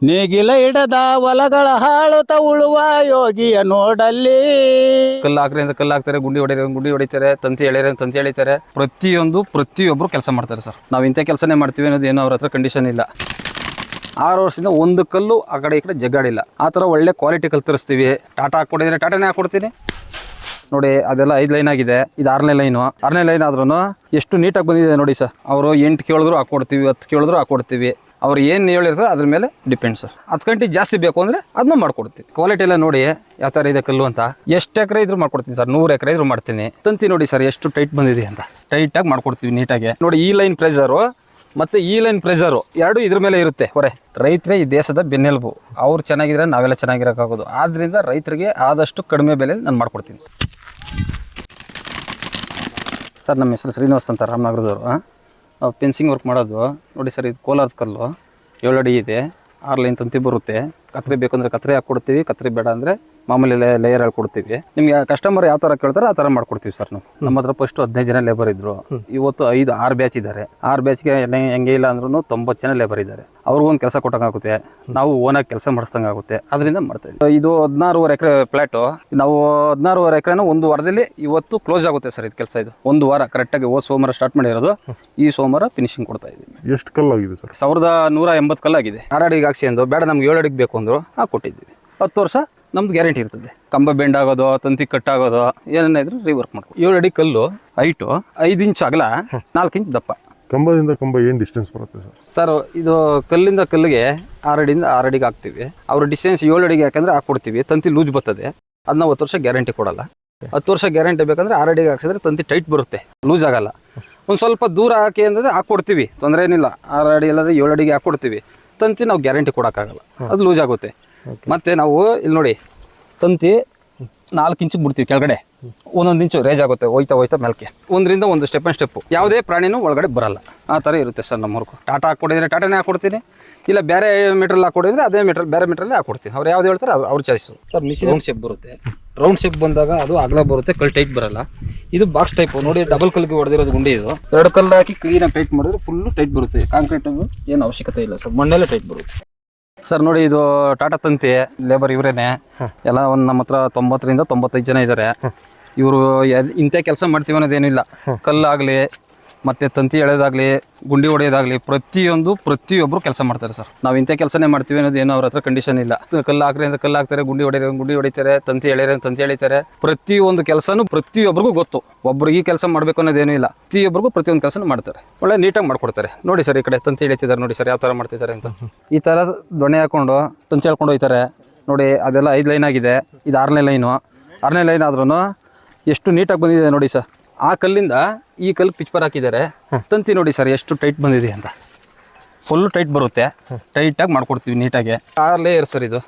ನೇಗಿಲ ಹಿಡದ ಹೊಲಗಳ ಹಾಳುತ್ತ ಉಳುವ ಯೋಗಿಯ ನೋಡಲ್ಲಿ. ಕಲ್ಲು ಹಾಕ್ರಿಂದ ಕಲ್ಲು ಹಾಕ್ತಾರೆ, ಗುಂಡಿ ಹೊಡಿತಾರೆ, ತಂತಿ ಎಳಿತಾರೆ. ಪ್ರತಿಯೊಬ್ರು ಕೆಲಸ ಮಾಡ್ತಾರೆ ಸರ್. ನಾವು ಇಂಥ ಕೆಲಸನೇ ಮಾಡ್ತೀವಿ ಅನ್ನೋದು ಏನೋ ಅವ್ರ ಹತ್ರ ಕಂಡೀಷನ್ ಇಲ್ಲ. 6 ವರ್ಷದಿಂದ ಒಂದು ಕಲ್ಲು ಆ ಕಡೆ ಈ ಕಡೆ ಜಗ್ಗಾಡಿಲ್ಲ. ಆ ಥರ ಒಳ್ಳೆ ಕ್ವಾಲಿಟಿ ಕಲ್ಲು ತರಿಸ್ತೀವಿ. ಟಾಟಾ ಹಾಕ್ಕೊಟ್ಟಿದ್ರೆ ಟಾಟಾನೇ ಹಾಕ್ಕೊಡ್ತೀನಿ ನೋಡಿ. ಅದೆಲ್ಲ 5 ಲೈನ್ ಆಗಿದೆ, ಇದು 6ನೇ ಲೈನು. 6ನೇ ಲೈನ್ ಆದ್ರೂ ಎಷ್ಟು ನೀಟಾಗಿ ಬಂದಿದೆ ನೋಡಿ ಸರ್. ಅವರು 8 ಕೇಳಿದ್ರು ಹಾಕ್ಕೊಡ್ತೀವಿ, 10 ಕೇಳಿದ್ರು ಹಾಕ್ಕೊಡ್ತೀವಿ. ಅವ್ರು ಏನು ಹೇಳಿರ್ತದೆ ಅದ್ರ ಮೇಲೆ ಡಿಪೆಂಡ್ ಸರ್. 10 ಗಂಟೆ ಜಾಸ್ತಿ ಬೇಕು ಅಂದರೆ ಅದನ್ನ ಮಾಡ್ಕೊಡ್ತೀವಿ. ಕ್ವಾಲಿಟಿ ಎಲ್ಲ ನೋಡಿ ಯಾವ ಥರ ಇದೆ ಕಲ್ಲು ಅಂತ. ಎಷ್ಟು ಎಕರೆ ಇದ್ರೂ ಮಾಡ್ಕೊಡ್ತೀನಿ ಸರ್, 100 ಎಕರೆ ಇದ್ರೂ ಮಾಡ್ತೀನಿ. ತಂತಿ ನೋಡಿ ಸರ್ ಎಷ್ಟು ಟೈಟ್ ಬಂದಿದೆ ಅಂತ. ಟೈಟಾಗಿ ಮಾಡ್ಕೊಡ್ತೀವಿ ನೀಟಾಗಿ. ನೋಡಿ ಈ ಲೈನ್ ಪ್ರೆಷರು ಮತ್ತು ಈ ಲೈನ್ ಪ್ರೆಷರು ಎರಡು ಇದ್ರ ಮೇಲೆ ಇರುತ್ತೆ ಹೊರೆ. ರೈತರೇ ಈ ದೇಶದ ಬೆನ್ನೆಲುಬು. ಅವ್ರು ಚೆನ್ನಾಗಿದ್ರೆ ನಾವೆಲ್ಲ ಚೆನ್ನಾಗಿರೋಕ್ಕಾಗೋದು. ಆದ್ದರಿಂದ ರೈತರಿಗೆ ಆದಷ್ಟು ಕಡಿಮೆ ಬೆಲೆಯಲ್ಲಿ ನಾನು ಮಾಡ್ಕೊಡ್ತೀನಿ ಸರ್. ನಮ್ಮ ಹೆಸರು ಶ್ರೀನಿವಾಸ್ ಅಂತ, ರಾಮನಗರದವರು. ಫೆನ್ಸಿಂಗ್ ವರ್ಕ್ ಮಾಡೋದು ನೋಡಿ ಸರ್. ಇದು ಕೋಲಾರದ ಕಲ್ಲು, 7 ಅಡಿ ಇದೆ, 6 ಲೈನ್ ತಂತಿ ಬರುತ್ತೆ. ಕತ್ರಿ ಬೇಕಂದ್ರೆ ಕತ್ರಿ ಹಾಕ್ಕೊಡ್ತೀವಿ, ಕತ್ರಿ ಬೇಡ ಅಂದರೆ ಮಾಮೂಲಿ ಲೇಯರ್ ಹಾಕ್ಕೊಡ್ತೀವಿ. ನಿಮಗೆ ಕಸ್ಟಮರ್ ಯಾವ ಥರ ಕೇಳ್ತಾರೆ ಆ ಥರ ಮಾಡ್ಕೊಡ್ತೀವಿ ಸರ್ ನಾವು. ನಮ್ಮ ಹತ್ರ ಫಸ್ಟು 15 ಜನ ಲೇಬರ್ ಇದ್ದರು. ಇವತ್ತು 6 ಬ್ಯಾಚ್ ಇದ್ದಾರೆ. 6 ಬ್ಯಾಚ್ಗೆ ಹೆಂಗೆ ಇಲ್ಲ ಅಂದ್ರೂ 90 ಜನ ಲೇಬರ್ ಇದ್ದಾರೆ. ಅವ್ರಿಗೊಂದು ಕೆಲಸ ಕೊಟ್ಟಂಗಾಗುತ್ತೆ, ನಾವು ಓನಾಗಿ ಕೆಲಸ ಮಾಡಿಸ್ದಂಗೆ ಆಗುತ್ತೆ. ಅದರಿಂದ ಮಾಡ್ತಾಯಿದ್ವಿ. ಇದು 16.5 ಎಕರೆ ಫ್ಲ್ಯಾಟು. ನಾವು 16.5 ಎಕರೆನ 1 ವಾರದಲ್ಲಿ ಇವತ್ತು ಕ್ಲೋಸ್ ಆಗುತ್ತೆ ಸರ್. ಇದು ಕೆಲಸ ಇದು 1 ವಾರ ಕರೆಕ್ಟಾಗಿ. ಸೋಮವಾರ ಸ್ಟಾರ್ಟ್ ಮಾಡಿರೋದು, ಈ ಸೋಮವಾರ ಫಿನಿಶಿಂಗ್ ಕೊಡ್ತಾ ಇದ್ದೀವಿ. ಎಷ್ಟು ಕಲ್ಲಾಗಿದೆ ಸರ್? 1180 ಕಲ್ಲಾಗಿದೆ. 6 ಅಡಿಗೆ ಹಾಕ್ಸಿ ಅಂದು ಬೇಡ ನಮ್ಗೆ 7 ಅಡಿಗೆ ಬೇಕು ಅಂದರು ಹಾಕ್ಕೊಟ್ಟಿದ್ವಿ. 10 ವರ್ಷ ನಮ್ದು ಗ್ಯಾರಂಟಿ ಇರ್ತದೆ. ಕಂಬ ಬೆಂಡ್ ಆಗೋದು, ತಂತಿ ಕಟ್ಟಾಗೋದು ಏನೇನ ಇದ್ರು ರೀವರ್ಕ್ ಮಾಡ್ಕೊ. 7 ಅಡಿ ಕಲ್ಲು ಹೈಟು, 5 ಇಂಚ್ ಅಗಲ, 4 ಇಂಚ್ ದಪ್ಪ. ಕಂಬದಿಂದ ಕಂಬ ಏನು ಡಿಸ್ಟೆನ್ಸ್ ಬರುತ್ತೆ ಸರ್? ಸರ್ ಇದು ಕಲ್ಲಿಂದ ಕಲ್ಲಿಗೆ 6 ಅಡಿಯಿಂದ 6 ಅಡಿಗೆ ಹಾಕ್ತೀವಿ. ಅವ್ರ ಡಿಸ್ಟೆನ್ಸ್ 7 ಅಡಿಗೆ ಯಾಕಂದ್ರೆ ಹಾಕ್ಕೊಡ್ತೀವಿ. ತಂತಿ ಲೂಸ್ ಬರ್ತದೆ, ಅದನ್ನ 10 ವರ್ಷ ಗ್ಯಾರಂಟಿ ಕೊಡಲ್ಲ. 10 ವರ್ಷ ಗ್ಯಾರಂಟಿ ಬೇಕಂದ್ರೆ 6 ಅಡಿಗೆ ಹಾಕ್ಸಿದ್ರೆ ತಂತಿ ಟೈಟ್ ಬರುತ್ತೆ, ಲೂಸ್ ಆಗಲ್ಲ. ಒಂದು ಸ್ವಲ್ಪ ದೂರ ಹಾಕಿ ಅಂದರೆ ಹಾಕ್ಕೊಡ್ತೀವಿ, ತೊಂದರೆ ಏನಿಲ್ಲ. 6 ಅಡಿ ಇಲ್ಲದ್ರೆ 7 ಅಡಿಗೆ ಹಾಕ್ಕೊಡ್ತೀವಿ. ತಂತಿ ನಾವು ಗ್ಯಾರಂಟಿ ಕೊಡೋಕ್ಕಾಗಲ್ಲ, ಅದು ಲೂಸ್ ಆಗುತ್ತೆ. ಮತ್ತು ನಾವು ಇಲ್ಲಿ ನೋಡಿ ತಂತಿ 4 ಇಂಚಿಗೆ ಬಿಡ್ತೀವಿ ಕೆಳಗಡೆ, 1 ಇಂಚು ರೇಜ್ ಆಗುತ್ತೆ ಹೋಯ್ತಾ ಮೇಲ್ಕೆ. 1ರಿಂದ 1 ಸ್ಟೆಪ್ ಯಾವುದೇ ಪ್ರಾಣಿನೂ ಒಳಗಡೆ ಬರಲ್ಲ. ಆ ಥರ ಇರುತ್ತೆ ಸರ್ ನಮ್ಮ ವರ್ಕು. ಟಾಟಾ ಹಾಕ್ಕೊಟ್ಟಿದ್ರೆ ಟಾಟಾನೇ ಹಾಕ್ಕೊಡ್ತೀನಿ, ಇಲ್ಲ ಬೇರೆ ಮೆಟ್ರಲ್ ಹಾಕ್ಕೊಟ್ಟಿದ್ರೆ ಅದೇ ಬೇರೆ ಮೆಟ್ರಲ್ಲೇ ಹಾಕ್ಕೊಡ್ತೀನಿ. ಅವ್ರು ಯಾವ್ದು ಹೇಳ್ತಾರೆ ಅವ್ರ choice sir. Machine round shape ಬರುತ್ತೆ. ರೌಂಡ್ ಶೇಪ್ ಬಂದಾಗ ಅದು ಅಗಲ ಬರುತ್ತೆ, ಕಲ್ಲು ಟೈಟ್ ಬರಲ್ಲ. ಇದು ಬಾಕ್ಸ್ ಟೈಪು ನೋಡಿ, ಡಬಲ್ ಕಲ್ಗೆ ಹೊಡೆದಿರೋದು ಗುಂಡಿ. ಇದು 2 ಕಲ್ಲು ಹಾಕಿ ಕ್ಲೀನಾಗಿ ಟೈಟ್ ಮಾಡಿದ್ರೆ ಫುಲ್ಲು ಟೈಟ್ ಬರುತ್ತೆ. ಕಾಂಕ್ರೀಟ್ ಏನು ಅವಶ್ಯಕತೆ ಇಲ್ಲ ಸರ್, ಮಣ್ಣೆಲ್ಲ ಟೈಟ್ ಬರುತ್ತೆ ಸರ್. ನೋಡಿ ಇದು ಟಾಟಾ ತಂತಿ, ಲೇಬರ್ ಇವರೇನೆ ಎಲ್ಲ. ಒಂದು ನಮ್ಮ ಹತ್ರ 90ರಿಂದ 95 ಜನ ಇದ್ದಾರೆ. ಇವರು ಇಂಥ ಕೆಲಸ ಮಾಡ್ತೀವಿ ಅನ್ನೋದೇನಿಲ್ಲ. ಕಲ್ಲಾಗಲಿ ಮತ್ತು ತಂತಿ ಎಳೆದಾಗಲಿ ಗುಂಡಿ ಹೊಡೆಯೋದಾಗಲಿ ಪ್ರತಿಯೊಬ್ಬರು ಕೆಲಸ ಮಾಡ್ತಾರೆ ಸರ್. ನಾವು ಇಂಥ ಕೆಲಸನೇ ಮಾಡ್ತೀವಿ ಅನ್ನೋದು ಏನೋ ಅವ್ರ ಹತ್ರ ಕಂಡೀಷನ್ ಇಲ್ಲ. ಕಲ್ಲು ಹಾಕ್ರಿಂದ ಕಲ್ಲು ಹಾಕ್ತಾರೆ, ಗುಂಡಿ ಹೊಡಿತಾರೆ, ತಂತಿ ಎಳಿತಾರೆ. ಪ್ರತಿಯೊಂದು ಕೆಲಸನೂ ಪ್ರತಿಯೊಬ್ಬರಿಗೂ ಗೊತ್ತು. ಒಬ್ರು ಈ ಕೆಲಸ ಮಾಡಬೇಕು ಅನ್ನೋದೇನೂ ಇಲ್ಲ. ಪ್ರತಿಯೊಬ್ಬರಿಗೂ ಪ್ರತಿಯೊಂದು ಕೆಲಸ ಮಾಡ್ತಾರೆ, ಒಳ್ಳೆ ನೀಟಾಗಿ ಮಾಡ್ಕೊಡ್ತಾರೆ. ನೋಡಿ ಸರ್ ಈ ಕಡೆ ತಂತಿ ಎಳಿತಿದ್ದಾರೆ ನೋಡಿ ಸರ್, ಯಾವ ಥರ ಮಾಡ್ತಿದ್ದಾರೆ ಅಂತ. ಈ ಥರ ದೊಣ್ಣೆ ಹಾಕ್ಕೊಂಡು ತಂತಿ ಎಳ್ಕೊಂಡು ಹೋಗ್ತಾರೆ ನೋಡಿ. ಅದೆಲ್ಲ 5 ಲೈನ್ ಆಗಿದೆ, ಇದು 6ನೇ ಲೈನು. 6ನೇ ಲೈನ್ ಆದ್ರೂ ಎಷ್ಟು ನೀಟಾಗಿ ಬಂದಿದೆ ನೋಡಿ ಸರ್. ಆ ಕಲ್ಲಿಂದ ಈ ಕಲ್ಲು ಪಿಚ್ಪರ್ ಹಾಕಿದ್ದಾರೆ. ತಂತಿ ನೋಡಿ ಸರ್ ಎಷ್ಟು ಟೈಟ್ ಬಂದಿದೆ ಅಂತ. ಫುಲ್ಲು ಟೈಟ್ ಬರುತ್ತೆ, ಟೈಟಾಗಿ ಮಾಡ್ಕೊಡ್ತೀವಿ ನೀಟಾಗಿ. 6 ಲೇಯರ್ ಸರ್ ಇದು.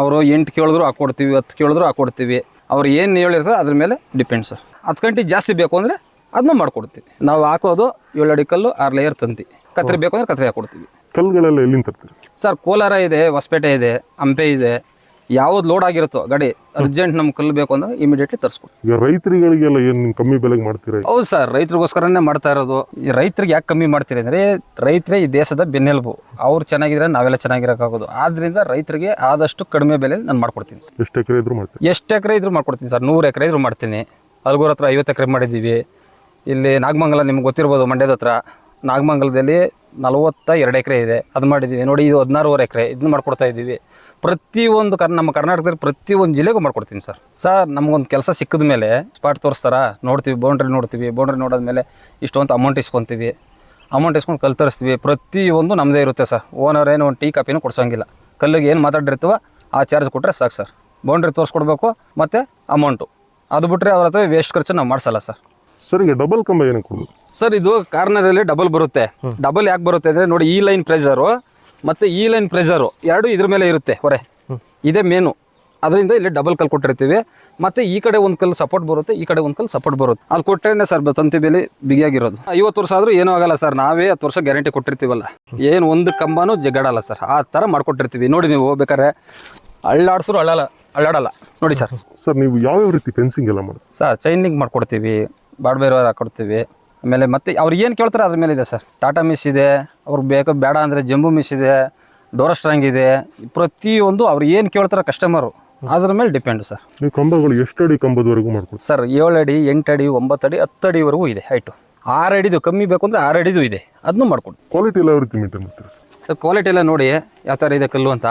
ಅವರು 8 ಕೇಳಿದ್ರು ಹಾಕ್ಕೊಡ್ತೀವಿ, 10 ಕೇಳಿದ್ರು ಹಾಕ್ಕೊಡ್ತೀವಿ. ಅವ್ರು ಏನು ಹೇಳಿರ್ತದೆ ಅದ್ರ ಮೇಲೆ ಡಿಪೆಂಡ್ ಸರ್. 10 ಗಂಟೆ ಜಾಸ್ತಿ ಬೇಕು ಅಂದರೆ ಅದನ್ನ ಮಾಡ್ಕೊಡ್ತೀವಿ. ನಾವು ಹಾಕೋದು 7 ಅಡಿ ಕಲ್ಲು, 6 ಲೇಯರ್ ತಂತಿ. ಕತ್ರಿ ಬೇಕು ಅಂದರೆ ಕತ್ರಿ ಹಾಕ್ಕೊಡ್ತೀವಿ. ಕಲ್ಲುಗಳೆಲ್ಲ ಎಲ್ಲಿಂದ ತರ್ತೀರಿ ಸರ್? ಕೋಲಾರ ಇದೆ, ಹೊಸಪೇಟೆ ಇದೆ, ಹಂಪೆ ಇದೆ. ಯಾವ್ದು ಲೋಡ್ ಆಗಿರುತ್ತೋ ಗಾಡಿ ಅರ್ಜೆಂಟ್ ನಮ್ಗೆ ಕಲ್ಲು ಬೇಕು ಅಂದ್ರೆ ಇಮಿಡಿಯೇಟ್ಲಿ ತರಿಸ್ಕೊಡ್ತೀವಿ. ಈಗ ರೈತರಿಗಳಿಗೆಲ್ಲ ಏನು ಕಮ್ಮಿ ಬೆಲೆಗೆ ಮಾಡ್ತೀರಾ? ಹೌದು ಸರ್, ರೈತರಿಗೋಸ್ಕರನೇ ಮಾಡ್ತಾ ಇರೋದು. ಈ ರೈತರಿಗೆ ಯಾಕೆ ಕಮ್ಮಿ ಮಾಡ್ತೀರಿ ಅಂದರೆ ರೈತರೇ ಈ ದೇಶದ ಬೆನ್ನೆಲುಬು. ಅವ್ರು ಚೆನ್ನಾಗಿದ್ರೆ ನಾವೆಲ್ಲ ಚೆನ್ನಾಗಿರೋಕ್ಕಾಗೋದು. ಆದ್ದರಿಂದ ರೈತರಿಗೆ ಆದಷ್ಟು ಕಡಿಮೆ ಬೆಲೆಯಲ್ಲಿ ನಾನು ಮಾಡ್ಕೊಡ್ತೀನಿ. ಎಷ್ಟು ಎಕರೆ ಇದ್ರೂ ಮಾಡ್ತೀನಿ? ಎಷ್ಟು ಎಕರೆ ಇದ್ರೂ ಮಾಡ್ಕೊಡ್ತೀನಿ ಸರ್. 100 ಎಕರೆ ಇದ್ರೂ ಮಾಡ್ತೀನಿ. ಅಲ್ಗೋರ ಹತ್ರ 50 ಎಕರೆ ಮಾಡಿದ್ದೀವಿ. ಇಲ್ಲಿ ನಾಗಮಂಗಲ ನಿಮ್ಗೆ ಗೊತ್ತಿರ್ಬೋದು, ಮಂಡ್ಯದ ಹತ್ರ. ನಾಗಮಂಗಲದಲ್ಲಿ 42 ಎಕರೆ ಇದೆ, ಅದು ಮಾಡಿದ್ದೀವಿ ನೋಡಿ. ಇದು 16.5 ಎಕರೆ, ಇದನ್ನ ಮಾಡ್ಕೊಡ್ತಾ ಇದ್ದೀವಿ. ಪ್ರತಿಯೊಂದು ನಮ್ಮ ಕರ್ನಾಟಕದಲ್ಲಿ ಪ್ರತಿಯೊಂದು ಜಿಲ್ಲೆಗೂ ಮಾಡ್ಕೊಡ್ತೀನಿ ಸರ್. ನಮಗೊಂದು ಕೆಲಸ ಸಿಕ್ಕಿದ ಮೇಲೆ ಸ್ಪಾಟ್ ತೋರಿಸ್ತಾರ, ನೋಡ್ತೀವಿ, ಬೌಂಡ್ರಿ ನೋಡೋದ್ಮೇಲೆ ಇಷ್ಟೊಂದು ಅಮೌಂಟ್ ಇಸ್ಕೊತೀವಿ. ಅಮೌಂಟ್ ಇಸ್ಕೊಂಡು ಕಲ್ಲು ತರಿಸ್ತೀವಿ. ಪ್ರತಿಯೊಂದು ನಮ್ಮದೇ ಇರುತ್ತೆ ಸರ್. ಓನರ್ ಏನು ಒಂದು ಟೀ ಕಾಪಿನೂ ಕೊಡ್ಸೋಂಗಿಲ್ಲ. ಕಲ್ಲಿಗೆ ಏನು ಮಾತಾಡಿರ್ತೀವೋ ಆ ಚಾರ್ಜ್ ಕೊಟ್ಟರೆ ಸಾಕು ಸರ್. ಬೌಂಡ್ರಿ ತೋರಿಸ್ಕೊಡ್ಬೇಕು ಮತ್ತು ಅಮೌಂಟು, ಅದು ಬಿಟ್ಟರೆ ಅವ್ರ ಹತ್ರ ವೇಸ್ಟ್ ಖರ್ಚು ನಾವು ಮಾಡಿಸಲ್ಲ ಸರ್. ಸರ್ ಈಗ ಡಬಲ್ ಕಂಬ ಏನಕ್ಕೆ ಕೊಡೋದು ಸರ್? ಇದು ಕಾರ್ನರಲ್ಲಿ ಡಬಲ್ ಬರುತ್ತೆ. ಡಬಲ್ ಯಾಕೆ ಬರುತ್ತೆ ಅಂದರೆ ನೋಡಿ, ಈ ಲೈನ್ ಪ್ರೆಷರು ಮತ್ತು ಈ ಲೈನ್ ಪ್ರೆಷರು ಎರಡು ಇದ್ರ ಮೇಲೆ ಇರುತ್ತೆ ಹೊರೆ. ಇದೇ ಮೇನು. ಅದರಿಂದ ಇಲ್ಲಿ ಡಬಲ್ ಕಲ್ಲು ಕೊಟ್ಟಿರ್ತೀವಿ. ಮತ್ತು ಈ ಕಡೆ ಒಂದು ಕಲ್ಲು ಸಪೋರ್ಟ್ ಬರುತ್ತೆ, ಈ ಕಡೆ ಒಂದು ಕಲ್ಲು ಸಪೋರ್ಟ್ ಬರುತ್ತೆ. ಅದು ಕೊಟ್ಟರೆ ಸರ್ ತಂತಿ ಬೇಲಿ ಬಿಗಿಯಾಗಿರೋದು. 50 ವರ್ಷ ಆದರೂ ಏನೂ ಆಗಲ್ಲ ಸರ್. ನಾವೇ 10 ವರ್ಷ ಗ್ಯಾರಂಟಿ ಕೊಟ್ಟಿರ್ತೀವಲ್ಲ, ಏನು ಒಂದು ಕಂಬನೂ ಜಗ್ಗಾಡಲ್ಲ ಸರ್. ಆ ಥರ ಮಾಡ್ಕೊಟ್ಟಿರ್ತೀವಿ. ನೋಡಿ ನೀವು ಬೇಕಾದ್ರೆ ಅಳ್ಳಾಡ್ಸರು ಅಳ್ಳಾಡಲ್ಲ ನೋಡಿ ಸರ್. ಸರ್ ನೀವು ಯಾವ್ಯಾವ ರೀತಿ ಫೆನ್ಸಿಂಗ್ ಎಲ್ಲ ಮಾಡಿ ಸರ್? ಚೈನ್ ಲಿಂಕ್ ಮಾಡ್ಕೊಡ್ತೀವಿ, ಬಾಡ್ಬೇರೋರು ಹಾಕ್ಕೊಡ್ತೀವಿ. ಆಮೇಲೆ ಮತ್ತೆ ಅವ್ರು ಏನು ಕೇಳ್ತಾರೆ ಅದ್ರ ಮೇಲೆ ಇದೆ ಸರ್. ಟಾಟಾ ಮಿಸ್ ಇದೆ, ಅವ್ರಿಗೆ ಬೇಕು ಬೇಡ ಅಂದರೆ ಜಂಬೂ ಮಿಸ್ ಇದೆ, ಡೋರ ಸ್ಟ್ರಾಂಗ್ ಇದೆ, ಪ್ರತಿಯೊಂದು ಅವ್ರು ಏನು ಕೇಳ್ತಾರೋ ಕಸ್ಟಮರು ಅದ್ರ ಮೇಲೆ ಡಿಪೆಂಡು ಸರ್. ನೀವು ಕಂಬಗಳು ಎಷ್ಟು ಅಡಿ ಕಂಬದವರೆಗೂ ಮಾಡ್ಕೊಡ್ತೀರಿ? ಸರ್ 7 ಅಡಿ 8 ಅಡಿ 9 ಅಡಿ 10 ಅಡಿವರೆಗೂ ಇದೆ ಹೈಟು. 6 ಅಡಿದು ಕಮ್ಮಿ ಬೇಕು ಅಂದರೆ 6 ಅಡಿದು ಇದೆ, ಅದನ್ನು ಮಾಡ್ಕೊಡ್ತೀವಿ. ಕ್ವಾಲಿಟಿ ಎಲ್ಲ ಯಾವ ರೀತಿ ಮೇಂಟೈನ್ ಮಾಡ್ತೀರಿ ಸರ್? ಸರ್ ಕ್ವಾಲಿಟಿ ಎಲ್ಲ ನೋಡಿ ಯಾವ ಥರ ಇದೆ ಕಲ್ಲು ಅಂತ,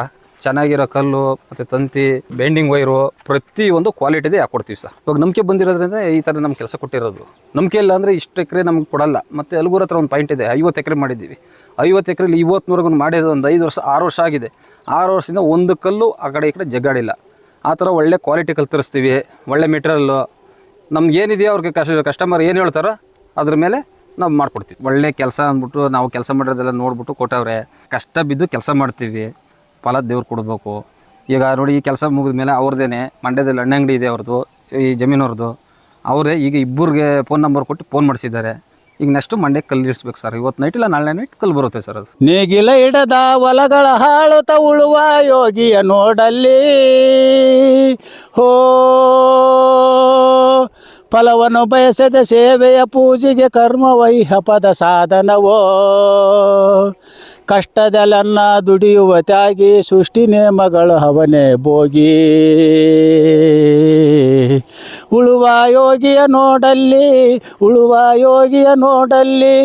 ಚೆನ್ನಾಗಿರೋ ಕಲ್ಲು ಮತ್ತು ತಂತಿ ಬೆಂಡಿಂಗ್ ವೈರು ಪ್ರತಿಯೊಂದು ಕ್ವಾಲಿಟಿದೇ ಹಾಕ್ಕೊಡ್ತೀವಿ ಸರ್. ಇವಾಗ ನಂಬಿಕೆ ಬಂದಿರೋದ್ರಿಂದ ಈ ಥರ ನಮ್ಮ ಕೆಲಸ ಕೊಟ್ಟಿರೋದು. ನಂಬಿಕೆ ಇಲ್ಲ ಅಂದರೆ ಇಷ್ಟು ಎಕರೆ ನಮ್ಗೆ ಕೊಡಲ್ಲ. ಮತ್ತು ಅಲ್ಗೂರ ಹತ್ರ ಒಂದು ಪಾಯಿಂಟ್ ಇದೆ, 50 ಎಕರೆ ಮಾಡಿದ್ದೀವಿ. 50 ಎಕರೆಲಿ ಇವತ್ತಿನವರೆಗೂ ಮಾಡಿದ್ದು ಒಂದು 5 ವರ್ಷ 6 ವರ್ಷ ಆಗಿದೆ. 6 ವರ್ಷದಿಂದ ಒಂದು ಕಲ್ಲು ಆ ಕಡೆ ಈ ಕಡೆ ಜಗ್ಗಾಡಿಲ್ಲ. ಆ ಥರ ಒಳ್ಳೆ ಕ್ವಾಲಿಟಿ ಕಲ್ಲು ತರಿಸ್ತೀವಿ, ಒಳ್ಳೆ ಮೆಟೀರಿಯಲ್ಲು. ನಮ್ಗೆ ಏನಿದೆಯೋ ಅವ್ರಿಗೆ ಕಸ್ಟಮರ್ ಏನು ಹೇಳ್ತಾರೋ ಅದ್ರ ಮೇಲೆ ನಾವು ಮಾಡ್ಕೊಡ್ತೀವಿ. ಒಳ್ಳೆ ಕೆಲಸ ಅಂದ್ಬಿಟ್ಟು ನಾವು ಕೆಲಸ ಮಾಡಿರೋದೆಲ್ಲ ನೋಡ್ಬಿಟ್ಟು ಕೊಟ್ಟವ್ರೆ. ಕಷ್ಟ ಬಿದ್ದು ಕೆಲಸ ಮಾಡ್ತೀವಿ, ಫಲ ದೇವ್ರು ಕೊಡಬೇಕು. ಈಗ ನೋಡಿ ಈ ಕೆಲಸ ಮುಗಿದ ಮೇಲೆ ಅವ್ರದ್ದೇನೆ ಮಂಡ್ಯದಲ್ಲಿ ಹಣ್ಣಂಗಡಿ ಇದೆ ಅವ್ರದ್ದು, ಈ ಜಮೀನವ್ರದ್ದು. ಅವರೇ ಈಗ ಇಬ್ಬರಿಗೆ ಫೋನ್ ನಂಬರ್ ಕೊಟ್ಟು ಫೋನ್ ಮಾಡಿಸಿದ್ದಾರೆ. ಈಗ ನೆಕ್ಸ್ಟು ಮಂಡ್ಯಕ್ಕೆ ಕಲ್ಲು ಇರಿಸ್ಬೇಕು ಸರ್. ಇವತ್ತು ನೈಟ್ ಇಲ್ಲ ನಾಳೆ ನೈಟ್ ಕಲ್ಲು ಬರುತ್ತೆ ಸರ್. ಅದು ನೇಗಿಲ ಹಿಡದ ಹೊಲಗಳ ಹಾಳುತ್ತ ಉಳುವ ಯೋಗಿಯ ನೋಡಲ್ಲಿ ಹೋ ಫಲವನ್ನು ಬಯಸದ ಸೇವೆಯ ಪೂಜೆಗೆ ಕರ್ಮ ವೈಹಪದ ಸಾಧನವೋ ಕಷ್ಟದಲ್ಲನ್ನ ದುಡಿಯುವ ತ್ಯಾಗಿ ಸೃಷ್ಟಿ ನೇಮಗಳು ಅವನೇ ಭೋಗಿ ಉಳುವ ಯೋಗಿಯ ನೋಡಲ್ಲಿ ಉಳುವ ಯೋಗಿಯ ನೋಡಲ್ಲಿ